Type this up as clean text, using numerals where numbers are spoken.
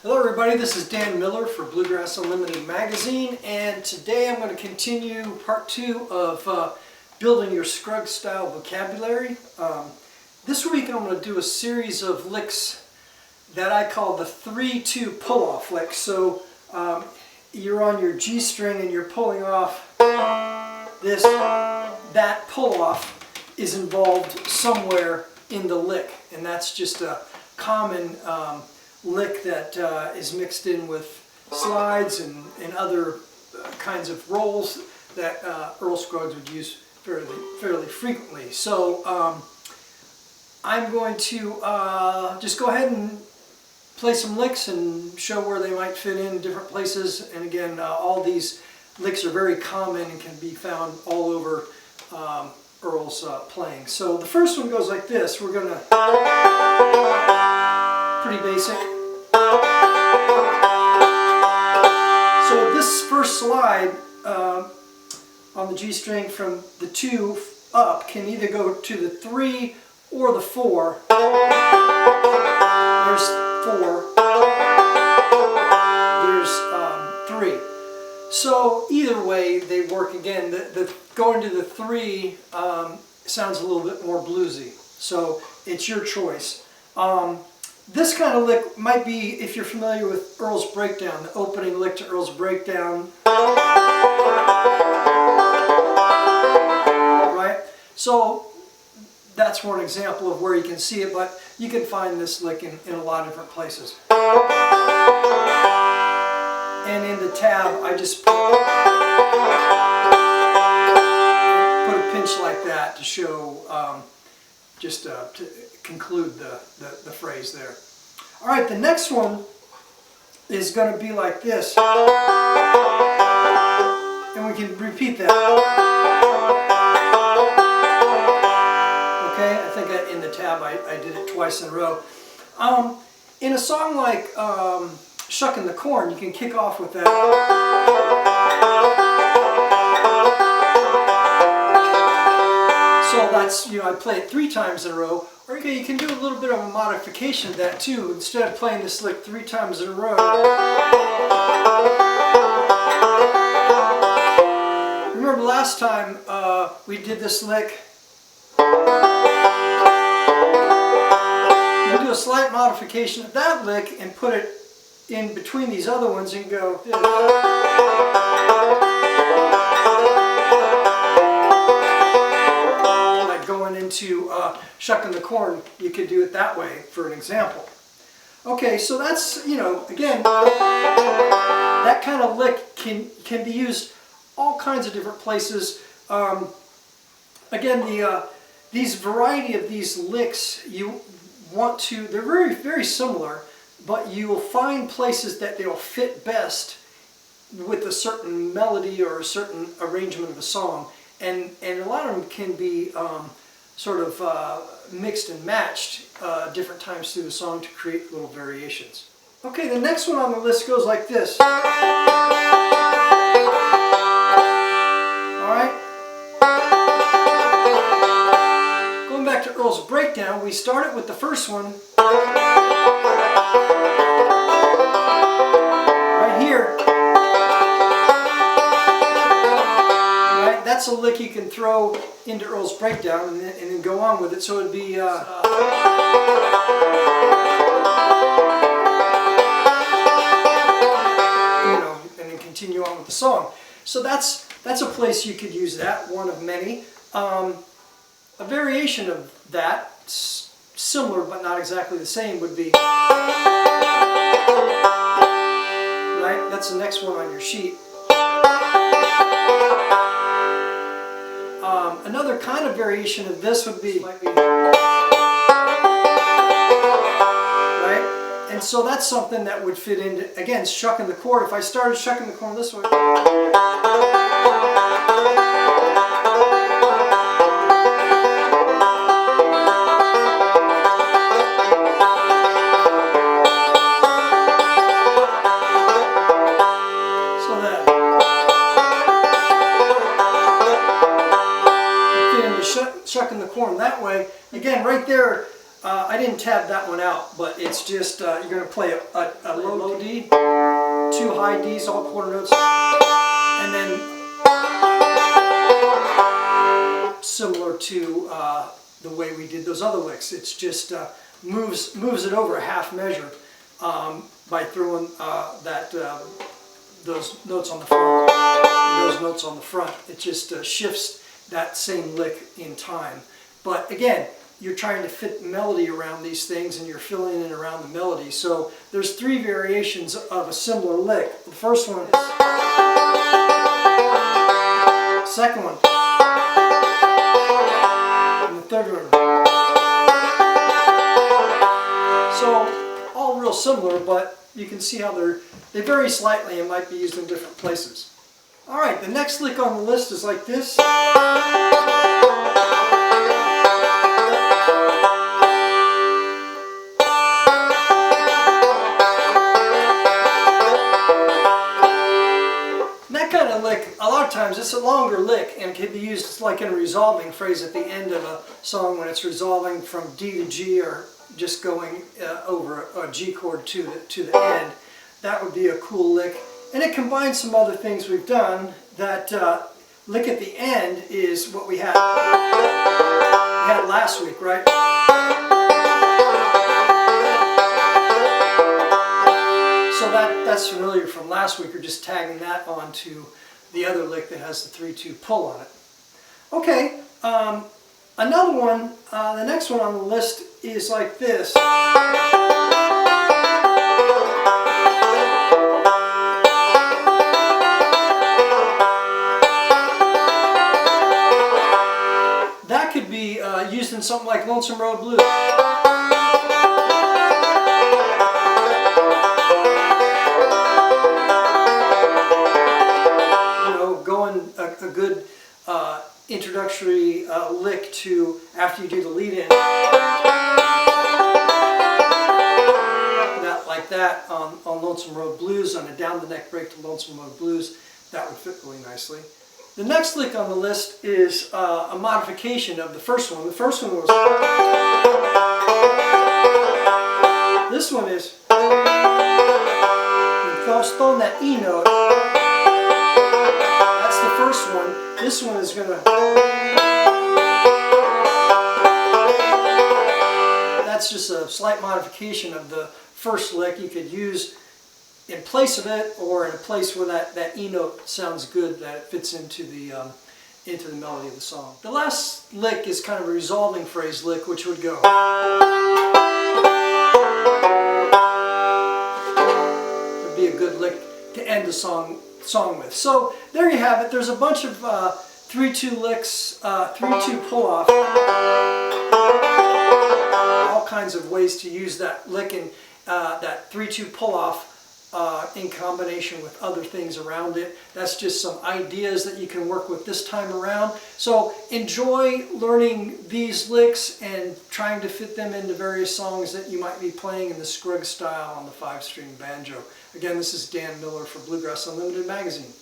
Hello everybody, this is Dan Miller for Bluegrass Unlimited magazine, and today I'm going to continue part 2 of building your Scruggs style vocabulary. This week I'm going to do a series of licks that I call the 3-2 pull-off licks. So you're on your G string and you're pulling off this, that pull-off is involved somewhere in the lick, and that's just a common lick that is mixed in with slides and other kinds of rolls that Earl Scruggs would use fairly frequently. So I'm going to just go ahead and play some licks and show where they might fit in different places. And again, all these licks are very common and can be found all over Earl's playing. So the first one goes like this. We're going to, pretty basic. So this first slide on the G string from the 2 up can either go to the 3 or the 4. There's 4. There's 3. So either way they work. Again, the going to the 3 sounds a little bit more bluesy. So it's your choice. This kind of lick might be, if you're familiar with Earl's Breakdown, the opening lick to Earl's Breakdown. Right? So that's one example of where you can see it, but you can find this lick in a lot of different places. And in the tab, I just put a pinch like that to show, to conclude the phrase there. All right, the next one is going to be like this. And we can repeat that. Okay, I think in the tab I did it twice in a row. In a song like Shuckin' the Corn, you can kick off with that. So that's, I play it 3 times in a row. Or you can do a little bit of a modification of that too. Instead of playing this lick 3 times in a row. Remember last time we did this lick? You do a slight modification of that lick and put it in between these other ones and go this. Like going into Shuckin' the Corn, you could do it that way for an example. Okay, so that's, again, that kind of lick can be used all kinds of different places. Again, these variety of these licks, they're very, very similar, but you will find places that they'll fit best with a certain melody or a certain arrangement of a song. And a lot of them can be sort of mixed and matched different times through the song to create little variations. Okay, the next one on the list goes like this. Alright? Going back to Earl's Breakdown, we started with the first one. Right here. Right? That's a lick you can throw into Earl's Breakdown and then go on with it. So it'd be and then continue on with the song. So that's a place you could use that, one of many. A variation of that, similar but not exactly the same, would be, right? That's the next one on your sheet. Another kind of variation of this would be, right? And so that's something that would fit into, again, Shuckin' the Corn. If I started Shuckin' the Corn this way, Shuckin' the Corn that way. Again, right there, I didn't tab that one out, but it's just, you're going to play a low D, 2 high Ds, all quarter notes, and then similar to the way we did those other licks. It's just moves it over a half measure by throwing those notes on the front, those notes on the front. It just shifts that same lick in time. But again, you're trying to fit melody around these things, and you're filling in around the melody. So there's 3 variations of a similar lick. The first one is, second one, and the third one. So all real similar, but you can see how they vary slightly and might be used in different places. All right, the next lick on the list is like this. A lot of times it's a longer lick and can be used like in a resolving phrase at the end of a song when it's resolving from D to G, or just going over a G chord to the end. That would be a cool lick. And it combines some other things we've done. That lick at the end is what we had last week, right? So that's familiar from last week. We're just tagging that onto the other lick that has the 3-2 pull on it. Okay, another one, the next one on the list is like this. That could be used in something like Lonesome Road Blues. A good introductory lick to after you do the lead in. That, like that on Lonesome Road Blues, on a down the neck break to Lonesome Road Blues, that would fit really nicely. The next lick on the list is a modification of the first one. The first one was, this one is, throwing that E note. The first one. This one is going to, that's just a slight modification of the first lick. You could use in place of it, or in a place where that E note sounds good, that it fits into the melody of the song. The last lick is kind of a resolving phrase lick, which would go. Would be a good lick to end the song with. So there you have it. There's a bunch of 3-2 licks, 3-2 pull-off, all kinds of ways to use that lick and that 3-2 pull-off in combination with other things around it. That's just some ideas that you can work with this time around. So enjoy learning these licks and trying to fit them into various songs that you might be playing in the Scruggs style on the 5-string banjo. Again, this is Dan Miller for Bluegrass Unlimited magazine.